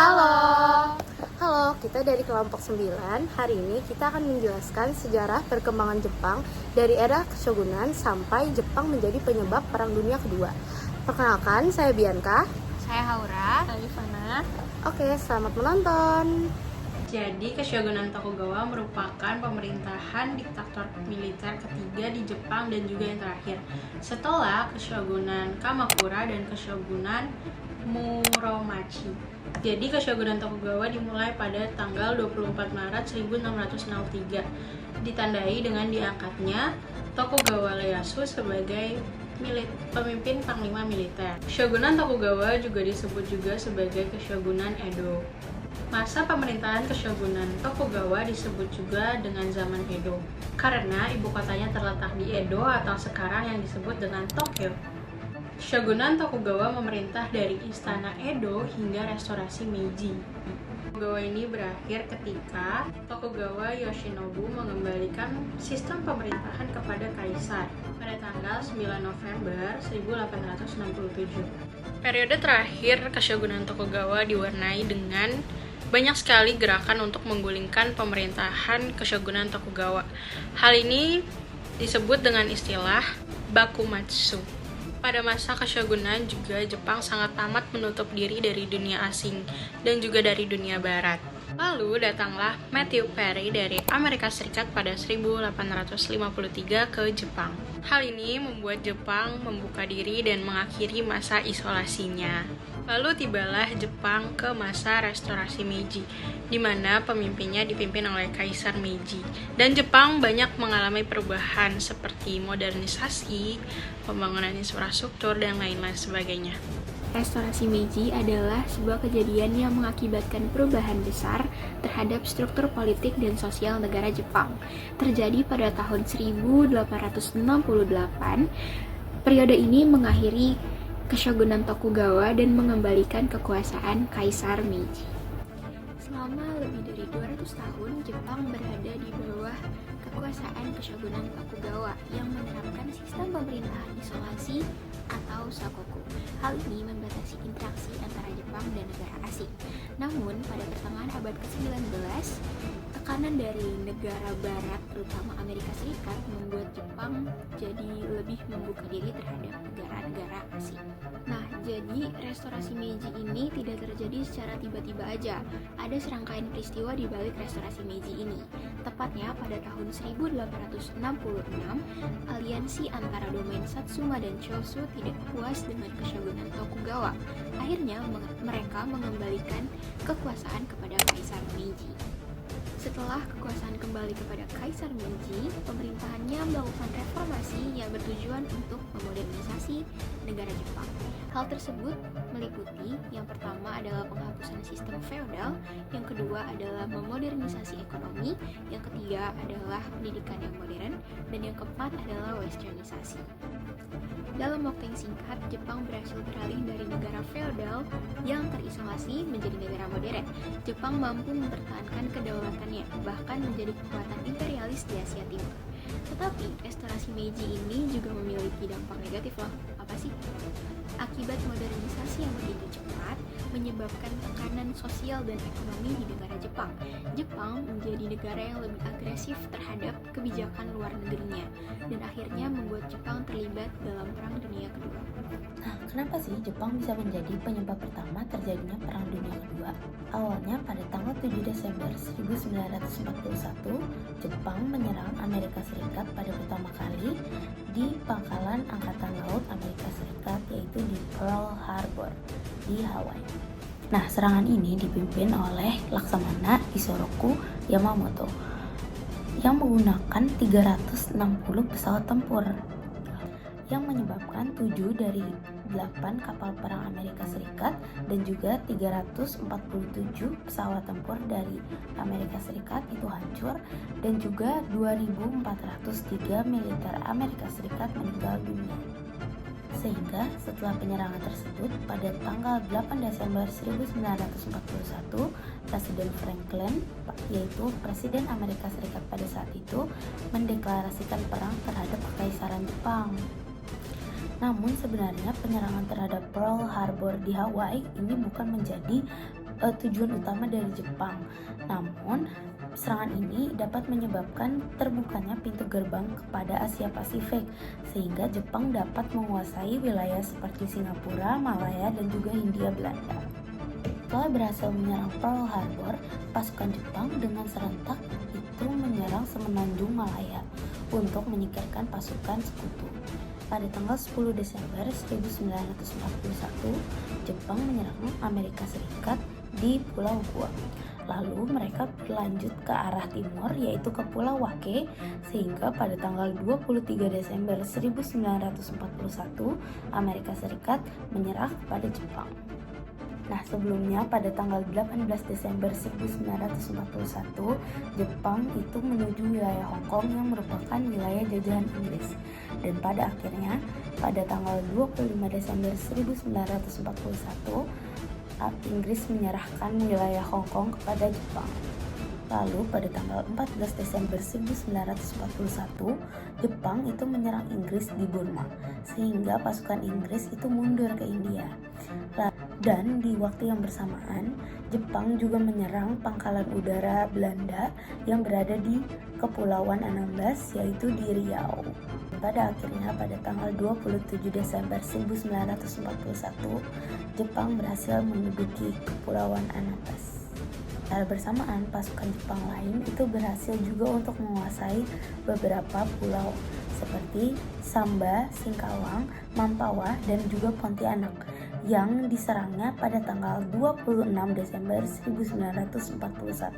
Halo. Halo, kita dari kelompok 9. Hari ini kita akan menjelaskan sejarah perkembangan Jepang dari era keshogunan sampai Jepang menjadi penyebab Perang Dunia Kedua. Perkenalkan, saya Bianca. Saya Haura. Saya Ivana. Oke, selamat menonton. Jadi, Keshogunan Tokugawa merupakan pemerintahan diktator militer ketiga di Jepang dan juga yang terakhir setelah Keshogunan Kamakura dan Keshogunan Muromachi. Jadi, Keshogunan Tokugawa dimulai pada tanggal 24 Maret 1603, ditandai dengan diangkatnya Tokugawa Ieyasu sebagai pemimpin panglima militer. Shogunan Tokugawa juga disebut juga sebagai Keshogunan Edo. Masa pemerintahan Keshogunan Tokugawa disebut juga dengan zaman Edo, karena ibu kotanya terletak di Edo atau sekarang yang disebut dengan Tokyo. Shogunan Tokugawa memerintah dari Istana Edo hingga Restorasi Meiji. Tokugawa ini berakhir ketika Tokugawa Yoshinobu mengembalikan sistem pemerintahan kepada kaisar pada tanggal 9 November 1867. Periode terakhir Keshogunan Tokugawa diwarnai dengan banyak sekali gerakan untuk menggulingkan pemerintahan Keshogunan Tokugawa. Hal ini disebut dengan istilah Bakumatsu. Pada masa Keshogunan juga Jepang sangat amat menutup diri dari dunia asing dan juga dari dunia barat. Lalu datanglah Matthew Perry dari Amerika Serikat pada 1853 ke Jepang. Hal ini membuat Jepang membuka diri dan mengakhiri masa isolasinya. Lalu tibalah Jepang ke masa restorasi Meiji, di mana pemimpinnya dipimpin oleh Kaisar Meiji. Dan Jepang banyak mengalami perubahan seperti modernisasi, pembangunan infrastruktur, dan lain-lain sebagainya. Restorasi Meiji adalah sebuah kejadian yang mengakibatkan perubahan besar terhadap struktur politik dan sosial negara Jepang. Terjadi pada tahun 1868. Periode ini mengakhiri Keshogunan Tokugawa dan mengembalikan kekuasaan Kaisar Meiji. Selama lebih dari 200 tahun, Jepang berada di bawah kekuasaan Keshogunan Tokugawa yang menerapkan sistem pemerintahan isolasi atau sakoku. Hal ini membatasi interaksi antara Jepang dan negara asing. Namun, pada pertengahan abad ke-19, tekanan dari negara barat, terutama Amerika Serikat, membuat Jepang jadi lebih membuka diri terhadap negara-negara asing. Nah, jadi restorasi Meiji ini tidak terjadi secara tiba-tiba aja. Ada serangkaian peristiwa di balik restorasi Meiji ini. Tepatnya pada tahun 1866, aliansi antara domain Satsuma dan Choshu tidak puas dengan Keshogunan Tokugawa. Akhirnya mereka mengembalikan kekuasaan kepada Kaisar Meiji. Setelah kekuasaan kembali kepada Kaisar Meiji, pemerintahannya melakukan reformasi yang bertujuan untuk memodernisasi negara Jepang. Hal tersebut meliputi yang pertama adalah penghapusan sistem feodal, yang kedua adalah memodernisasi ekonomi, yang ketiga adalah pendidikan yang modern, dan yang keempat adalah westernisasi. Dalam waktu yang singkat, Jepang berhasil beralih dari negara feodal yang terisolasi menjadi negara modern. Jepang mampu mempertahankan kedaulatannya, bahkan menjadi kekuatan imperialis di Asia Timur. Tetapi, restorasi Meiji ini juga memiliki dampak negatif loh. Apa sih? Akibat modernisasi yang begitu cepat, menyebabkan tekanan sosial dan ekonomi di negara Jepang. Jepang menjadi negara yang lebih agresif terhadap kebijakan luar negerinya, dan akhirnya membuat Jepang terlibat dalam Perang Dunia Kedua. Nah, kenapa sih Jepang bisa menjadi penyebab pertama terjadinya Perang Dunia Kedua? Awalnya pada tanggal 7 Desember 1941, Jepang menyerang Amerika Serikat pada pertama kali di pangkalan Angkatan Laut Amerika Serikat, yaitu di Pearl Harbor di Hawaii. Nah, serangan ini dipimpin oleh Laksamana Isoroku Yamamoto yang menggunakan 360 pesawat tempur, yang menyebabkan 7 dari 8 kapal perang Amerika Serikat dan juga 347 pesawat tempur dari Amerika Serikat itu hancur, dan juga 2.403 militer Amerika Serikat meninggal dunia. Sehingga setelah penyerangan tersebut, pada tanggal 8 Desember 1941, Presiden Franklin, yaitu Presiden Amerika Serikat pada saat itu, mendeklarasikan perang terhadap Kekaisaran Jepang. Namun sebenarnya penyerangan terhadap Pearl Harbor di Hawaii ini bukan menjadi tujuan utama dari Jepang. Namun, serangan ini dapat menyebabkan terbukanya pintu gerbang kepada Asia Pasifik, sehingga Jepang dapat menguasai wilayah seperti Singapura, Malaya, dan juga Hindia Belanda. Setelah berhasil menyerang Pearl Harbor, pasukan Jepang dengan serentak itu menyerang semenanjung Malaya untuk menyingkirkan pasukan sekutu. Pada tanggal 10 Desember 1941, Jepang menyerang Amerika Serikat di Pulau Guam. Lalu mereka berlanjut ke arah timur, yaitu ke Pulau Wake, sehingga pada tanggal 23 Desember 1941, Amerika Serikat menyerah kepada Jepang. Nah, sebelumnya pada tanggal 18 Desember 1941, Jepang itu menuju wilayah Hong Kong yang merupakan wilayah jajahan Inggris. Dan pada akhirnya, pada tanggal 25 Desember 1941, Inggris menyerahkan wilayah Hong Kong kepada Jepang. Lalu pada tanggal 14 Desember 1941, Jepang itu menyerang Inggris di Burma, sehingga pasukan Inggris itu mundur ke India. Dan di waktu yang bersamaan, Jepang juga menyerang pangkalan udara Belanda yang berada di Kepulauan Anambas, yaitu di Riau. Pada akhirnya pada tanggal 27 Desember 1941, Jepang berhasil menduduki Kepulauan Anambas. Secara bersamaan, pasukan Jepang lain itu berhasil juga untuk menguasai beberapa pulau seperti Samba, Singkawang, Mampawa, dan juga Pontianak yang diserangnya pada tanggal 26 Desember 1941.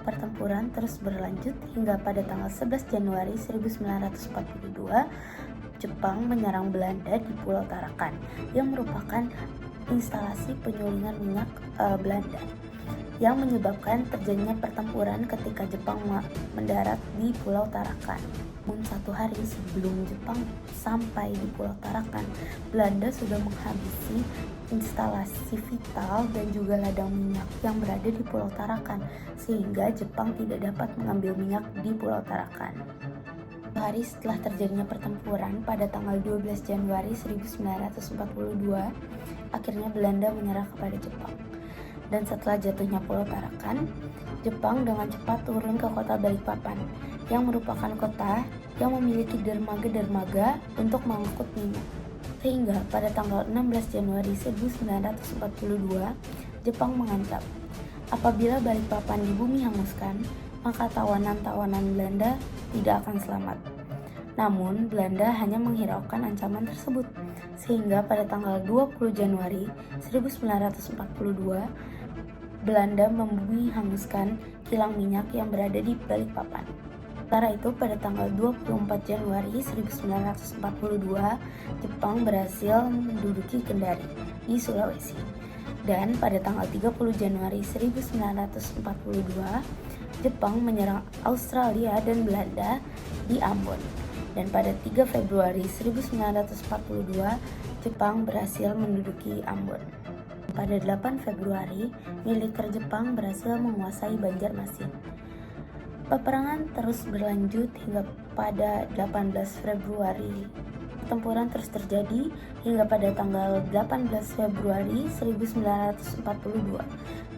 Pertempuran terus berlanjut hingga pada tanggal 11 Januari 1942, Jepang menyerang Belanda di Pulau Tarakan yang merupakan instalasi penyulingan minyak Belanda, yang menyebabkan terjadinya pertempuran ketika Jepang mendarat di Pulau Tarakan. Namun satu hari sebelum Jepang sampai di Pulau Tarakan, Belanda sudah menghabisi instalasi vital dan juga ladang minyak yang berada di Pulau Tarakan, sehingga Jepang tidak dapat mengambil minyak di Pulau Tarakan. Hari setelah terjadinya pertempuran pada tanggal 12 Januari 1942, akhirnya Belanda menyerah kepada Jepang. Dan setelah jatuhnya Pulau Tarakan, Jepang dengan cepat turun ke kota Balikpapan, yang merupakan kota yang memiliki dermaga-dermaga untuk mengangkut minyak. Sehingga pada tanggal 16 Januari 1942, Jepang mengancam, apabila Balikpapan di bumi hanguskan, maka tawanan-tawanan Belanda tidak akan selamat. Namun, Belanda hanya menghiraukan ancaman tersebut, sehingga pada tanggal 20 Januari 1942, Belanda membumi hanguskan kilang minyak yang berada di Balikpapan. Sementara itu, pada tanggal 24 Januari 1942, Jepang berhasil menduduki Kendari di Sulawesi. Dan pada tanggal 30 Januari 1942, Jepang menyerang Australia dan Belanda di Ambon. Dan pada 3 Februari 1942, Jepang berhasil menduduki Ambon. Pada 8 Februari, militer Jepang berhasil menguasai Banjarmasin. Peperangan terus berlanjut hingga pada 18 Februari. Pertempuran terus terjadi hingga pada tanggal 18 Februari 1942,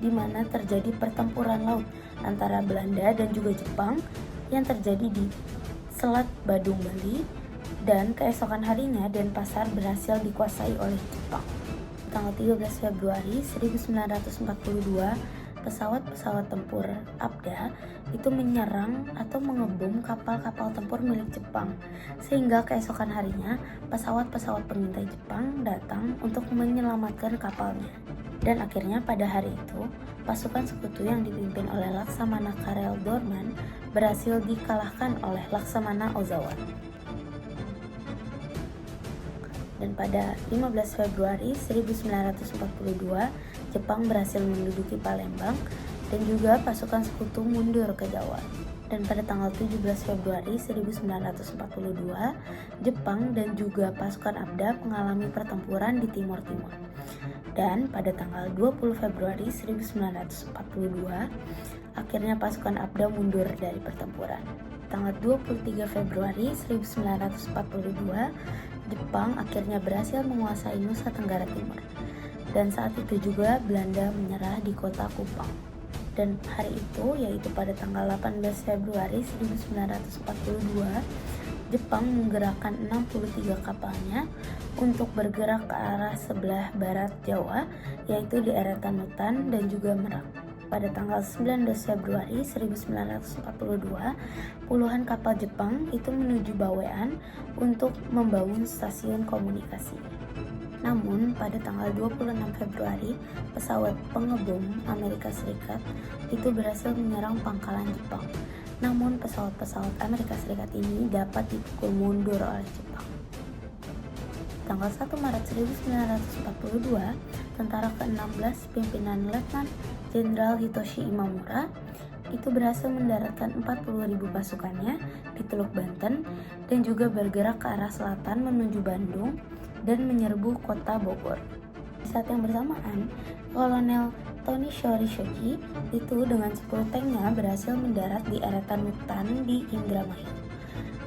di mana terjadi pertempuran laut antara Belanda dan juga Jepang yang terjadi di Selat Badung, Bali, dan keesokan harinya Denpasar berhasil dikuasai oleh Jepang. Tanggal 13 Februari 1942, pesawat-pesawat tempur ABDA itu menyerang atau mengebom kapal-kapal tempur milik Jepang, sehingga keesokan harinya pesawat-pesawat pengintai Jepang datang untuk menyelamatkan kapalnya. Dan akhirnya pada hari itu, pasukan sekutu yang dipimpin oleh Laksamana Karel Doorman berhasil dikalahkan oleh Laksamana Ozawa. Dan pada 15 Februari 1942, Jepang berhasil menduduki Palembang dan juga pasukan sekutu mundur ke Jawa. Dan pada tanggal 17 Februari 1942, Jepang dan juga pasukan ABDA mengalami pertempuran di Timur Timur. Dan pada tanggal 20 Februari 1942, akhirnya pasukan ABDA mundur dari pertempuran. Tanggal 23 Februari 1942, Jepang akhirnya berhasil menguasai Nusa Tenggara Timur. Dan saat itu juga Belanda menyerah di kota Kupang. Dan hari itu, yaitu pada tanggal 18 Februari 1942, Jepang menggerakkan 63 kapalnya untuk bergerak ke arah sebelah barat Jawa, yaitu di Eretan Hutan dan juga Merak. Pada tanggal 19 Februari 1942, puluhan kapal Jepang itu menuju Bawean untuk membangun stasiun komunikasi. Namun, pada tanggal 26 Februari, pesawat pengebom Amerika Serikat itu berhasil menyerang pangkalan Jepang. Namun, pesawat-pesawat Amerika Serikat ini dapat dipukul mundur oleh Jepang. Tanggal 1 Maret 1942, tentara ke-16 pimpinan Letnan Jenderal Hitoshi Imamura itu berhasil mendaratkan 40.000 pasukannya di Teluk Banten dan juga bergerak ke arah selatan menuju Bandung dan menyerbu kota Bogor. Di saat yang bersamaan, Kolonel Tony Shoji itu dengan 10 tanknya berhasil mendarat di Eretan Hutan di Indramayu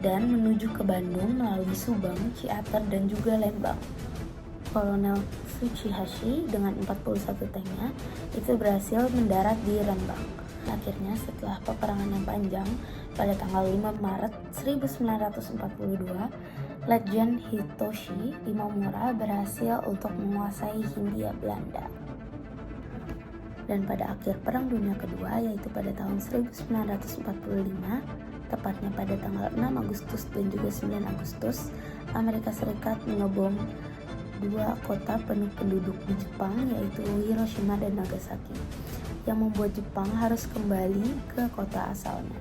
dan menuju ke Bandung melalui Subang, Ciater, dan juga Lembang. Kolonel Tsuchihashi dengan 41 tanknya itu berhasil mendarat di Rembang. Akhirnya setelah peperangan yang panjang, pada tanggal 5 Maret 1942, Letjen Hitoshi Imamura berhasil untuk menguasai Hindia Belanda. Dan pada akhir Perang Dunia Kedua, yaitu pada tahun 1945, tepatnya pada tanggal 6 Agustus dan juga 9 Agustus, Amerika Serikat mengebom dua kota penuh penduduk di Jepang, yaitu Hiroshima dan Nagasaki, yang membuat Jepang harus kembali ke kota asalnya.